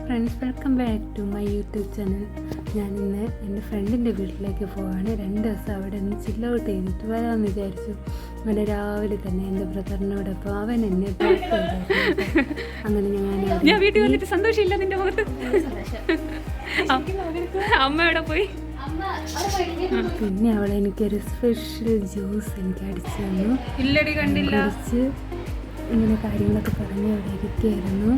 Friends, welcome back to my YouTube channel. ഞാനിന്ന് എൻ്റെ ഫ്രണ്ടിൻ്റെ വീട്ടിലേക്ക് പോവാണ്. 2 ദിവസം അവിടെ നിന്ന് ചില്ല ഔട്ട് ചെയ്തിട്ട് വരാമെന്ന് വിചാരിച്ചു. അങ്ങനെ രാവിലെ തന്നെ എൻ്റെ ബ്രദറിനോടൊപ്പം അവൻ എന്നെ അങ്ങനെ ഞാൻ വീട്ടിൽ വന്നിട്ട് സന്തോഷമില്ല നിന്റെ മുഖത്ത്. അമ്മയോടെ പോയി. പിന്നെ അവൾ എനിക്കൊരു സ്പെഷ്യൽ ജ്യൂസ് എനിക്ക് അടിച്ചു തന്നു. ഇല്ലടി കണ്ടില്ല. ഇങ്ങനെ കാര്യങ്ങളൊക്കെ പറഞ്ഞ് അവിടെ ഇരിക്കുകയായിരുന്നു.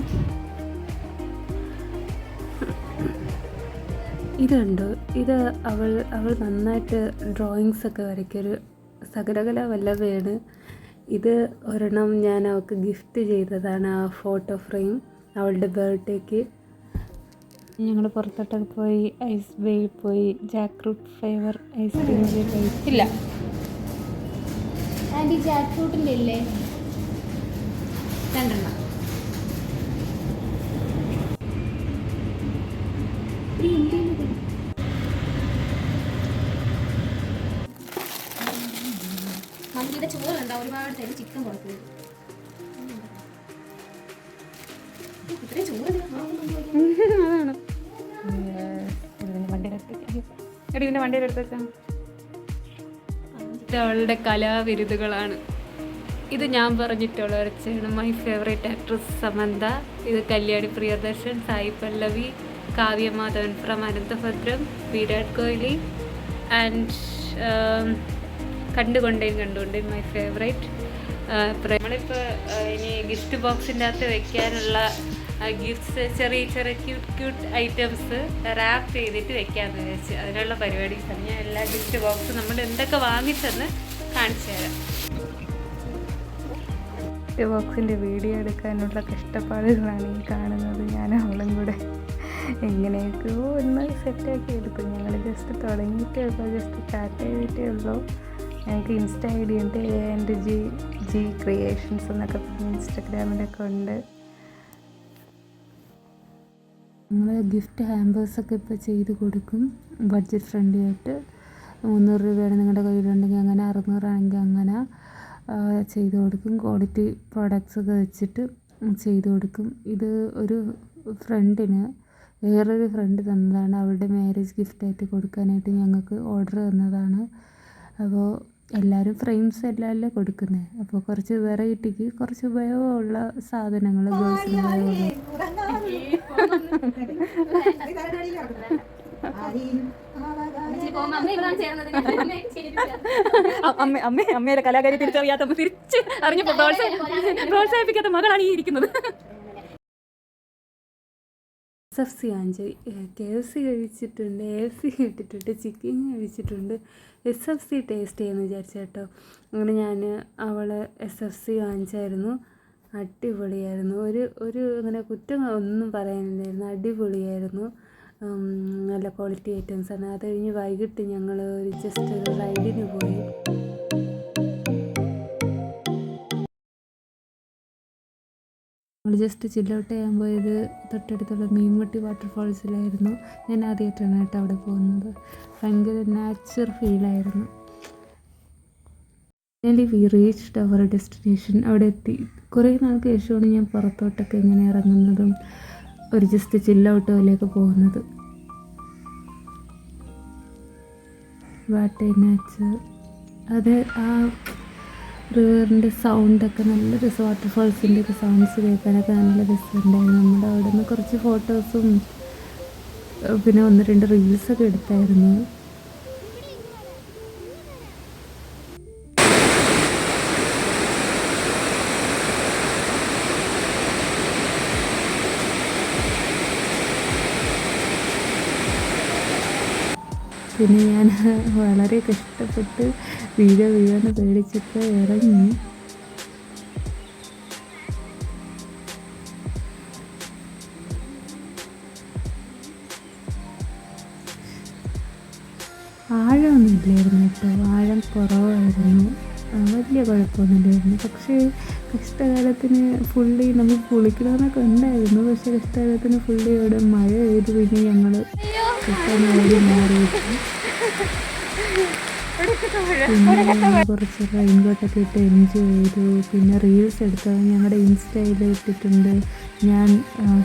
ഇതുണ്ടോ, ഇത് അവൾ നന്നായിട്ട് ഡ്രോയിങ്സ് ഒക്കെ വരയ്ക്കൊരു സകലകല വല്ലഭയാണ്. ഇത് ഒരെണ്ണം ഞാൻ അവൾക്ക് ഗിഫ്റ്റ് ചെയ്തതാണ്, ആ ഫോട്ടോ ഫ്രെയിം, അവളുടെ ബർത്ത്ഡേക്ക്. ഞങ്ങൾ പുറത്തോട്ടൊക്കെ പോയി ഐസ് ബേയിൽ പോയി ജാക്ക് ഫ്രൂട്ട് ഫ്ലേവർ ഐസ്ക്രീം കഴിച്ചില്ല. ആൻറ്റി ജാക്ക് ഫ്രൂട്ടിൻ്റെ ഇല്ലേ 2 എണ്ണം. മമ്മിയുടെ ചോറുണ്ട്, ഒരുപാട് തരും ചിക്കൻ കൊടുക്കുന്നത്. ഇത്രയും ചോറ് അതാണ് വണ്ടിയുടെ അടുത്ത് വെച്ചാൽ ഇത് അവളുടെ കലാവിരുതുകളാണ്. ഇത് ഞാൻ പറഞ്ഞിട്ടുള്ള വരച്ചാണ്. മൈ ഫേവറേറ്റ് ആക്ട്രസ് സമന്ത, ഇത് Kalyani Priyadarshan, Sai Pallavi, Kavya Madhavan from Ananthabhadram, Virat Kohli and Kandukondain my favourite. നമ്മളിപ്പോൾ ഇനി ഗിഫ്റ്റ് ബോക്സിൻ്റെ അകത്ത് വെക്കാനുള്ള ഗിഫ്റ്റ്സ് ചെറിയ ക്യൂട്ട് ഐറ്റംസ് റാപ്പ് ചെയ്തിട്ട് വെക്കാമെന്ന് വിചാരിച്ചു. അതിനുള്ള പരിപാടീസാണ്. ഞാൻ എല്ലാ ഗിഫ്റ്റ് ബോക്സും നമ്മൾ എന്തൊക്കെ വാങ്ങിച്ചെന്ന് കാണിച്ചു തരാം. ഗിഫ്റ്റ് ബോക്സിൻ്റെ വീഡിയോ എടുക്കാനുള്ള കഷ്ടപ്പാടുകളാണ് ഈ കാണുന്നത്. ഞാൻ അവളും കൂടെ എങ്ങനെയൊക്കെയോ ഒന്ന് സെറ്റാക്കി എടുക്കും. ഞങ്ങൾ ജസ്റ്റ് തുടങ്ങിയിട്ടേ ഉള്ളൂ, ജസ്റ്റ് സ്റ്റാർട്ട് ചെയ്തിട്ടേ ഉള്ളൂ. ഞങ്ങൾക്ക് ഇൻസ്റ്റ ഐ ഡി ഉണ്ട്, ANG ക്രിയേഷൻസ് എന്നൊക്കെ പറഞ്ഞ് ഇൻസ്റ്റഗ്രാമിലൊക്കെ ഉണ്ട്. നമ്മൾ ഗിഫ്റ്റ് ഹാമ്പേഴ്സൊക്കെ ഇപ്പോൾ ചെയ്ത് കൊടുക്കും, ബഡ്ജറ്റ് ഫ്രണ്ട്ലി ആയിട്ട്. 300 രൂപയാണ് നിങ്ങളുടെ കയ്യിലുണ്ടെങ്കിൽ അങ്ങനെ, 600 ആണെങ്കിൽ അങ്ങനെ ചെയ്ത് കൊടുക്കും. ക്വാളിറ്റി പ്രോഡക്റ്റ്സ് ഒക്കെ വെച്ചിട്ട് ചെയ്ത് കൊടുക്കും. ഇത് ഒരു ഫ്രണ്ടിന് വേറൊരു ഫ്രണ്ട് തന്നതാണ്, അവളുടെ മാരേജ് ഗിഫ്റ്റായിട്ട് കൊടുക്കാനായിട്ട് ഞങ്ങൾക്ക് ഓർഡർ തന്നതാണ്. അപ്പോൾ എല്ലാവരും ഫ്രെയിംസ് എല്ലാമല്ലേ കൊടുക്കുന്നത്. അപ്പോൾ കുറച്ച് വെറൈറ്റിക്ക് കുറച്ച് ഉപയോഗമുള്ള സാധനങ്ങൾ ഗേൾസിന് അമ്മയുടെ കലാകാരി തിരിച്ചറിയാത്ത തിരിച്ച് അറിഞ്ഞപ്പോൾ പ്രോത്സാഹിപ്പിക്കാത്ത മകളാണ് ഈ ഇരിക്കുന്നത്. SFC വാങ്ങിച്ചു, KFC കഴിച്ചിട്ടുണ്ട്, AFC കേട്ടിട്ടുണ്ട്, ചിക്കൻ കഴിച്ചിട്ടുണ്ട്. SFC ടേസ്റ്റ് ചെയ്യുമെന്ന് വിചാരിച്ചു കേട്ടോ. അങ്ങനെ ഞാൻ അവൾ SFC വാങ്ങിച്ചായിരുന്നു. അടിപൊളിയായിരുന്നു. ഒരു അങ്ങനെ കുറ്റം ഒന്നും പറയാനില്ലായിരുന്നു, അടിപൊളിയായിരുന്നു. നല്ല ക്വാളിറ്റി ഐറ്റംസാണ്. അത് കഴിഞ്ഞ് വൈകിട്ട് ഞങ്ങൾ ജസ്റ്റ് ഒരു റൈഡിന് പോയി. നമ്മൾ ജസ്റ്റ് ചില്ലൗട്ട് ചെയ്യാൻ പോയത് തൊട്ടടുത്തുള്ള മീൻമുട്ടി വാട്ടർഫാൾസിലായിരുന്നു. ഞാൻ ആദ്യമായിട്ടാണ് കേട്ടോ അവിടെ പോകുന്നത്. ഭയങ്കര നാച്ചുറൽ ഫീലായിരുന്നു. Finally we reached our destination. അവിടെ എത്തി. കുറേ നാൾക്ക് ശേഷമാണ് ഞാൻ പുറത്തോട്ടൊക്കെ ഇങ്ങനെ ഇറങ്ങുന്നതും ഒരു ജസ്റ്റ് ചില്ലൗട്ട് പോലെയൊക്കെ പോകുന്നത്. What A nature. അത് ആ റിവറിൻ്റെ സൗണ്ടൊക്കെ നല്ല രസം, വാട്ടർഫാൾസിൻ്റെ ഒക്കെ സൗണ്ട്സ് കേൾക്കാനൊക്കെ നല്ല രസമുണ്ടായിരുന്നു. നമ്മുടെ അവിടെ നിന്ന് കുറച്ച് ഫോട്ടോസും പിന്നെ 1-2 റീൽസൊക്കെ എടുത്തായിരുന്നു. പിന്നെ ഞാൻ വളരെ കഷ്ടപ്പെട്ട് വീഴാന്ന് പേടിച്ചിട്ട് ഇറങ്ങി. ആഴമൊന്നും ഇല്ലായിരുന്നു കേട്ടോ, ആഴം കുറവായിരുന്നു, വലിയ കുഴപ്പമൊന്നുമില്ലായിരുന്നു. പക്ഷേ കഷ്ടകാലത്തിന് ഫുള്ളി നമുക്ക് കുളിക്കണമെന്നൊക്കെ ഉണ്ടായിരുന്നു. പക്ഷേ കഷ്ടകാലത്തിന് ഫുള്ളി ഇവിടെ മഴ പെയ്ത് പിന്നെ ഞങ്ങൾ മാറിയിട്ട് പിന്നെ കുറച്ച് റെയിൻകോട്ടൊക്കെ ഇട്ട് എൻജോയ് ചെയ്തു. പിന്നെ റീൽസ് എടുത്തത് ഞങ്ങളുടെ ഇൻസ്റ്റയിൽ ഇട്ടിട്ടുണ്ട്. ഞാൻ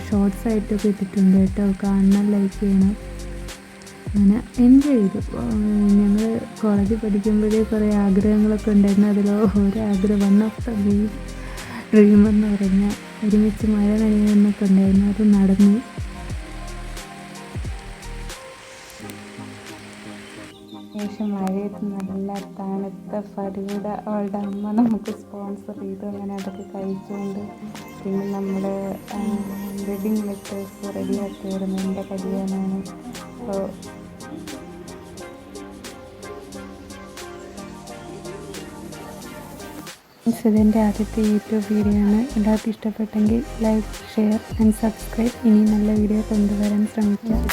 ഷോർട്സ് ആയിട്ടൊക്കെ ഇട്ടിട്ടുണ്ട് കേട്ടോ, കാണണം, ലൈക്ക് ചെയ്യണം. അങ്ങനെ എൻജോയ് ചെയ്തു. ഞങ്ങൾ കോളേജിൽ പഠിക്കുമ്പോഴേ കുറേ ആഗ്രഹങ്ങളൊക്കെ ഉണ്ടായിരുന്നു. അതിൽ ഒരു ആഗ്രഹം, വൺ ഓഫ് ദ ഡ്രീം എന്ന് പറഞ്ഞാൽ ഒരുമിച്ച് മഴ നനയുന്നൊക്കെ ഉണ്ടായിരുന്നു. അത് നടന്നു. ശേഷം മഴയത്ത് നല്ല തണുത്ത ഫലൂഡ അവളുടെ അമ്മ നമുക്ക് സ്പോൺസർ ചെയ്തു. അങ്ങനെ അതൊക്കെ കഴിച്ചുകൊണ്ട് പിന്നെ നമ്മൾ വെഡിങ് ലെറ്റേഴ്സ് റെഡിയാക്കിയായിരുന്നു. എൻ്റെ കല്യാണമാണ്. അപ്പോൾ ഇതെൻ്റെ ആദ്യത്തെ യൂട്യൂബ് വീഡിയോ ആണ്. എല്ലാവർക്കും ഇഷ്ടപ്പെട്ടെങ്കിൽ ലൈക്ക്, ഷെയർ ആൻഡ് സബ്സ്ക്രൈബ്. ഇനി നല്ല വീഡിയോ കൊണ്ടുവരാൻ ശ്രമിക്കാം.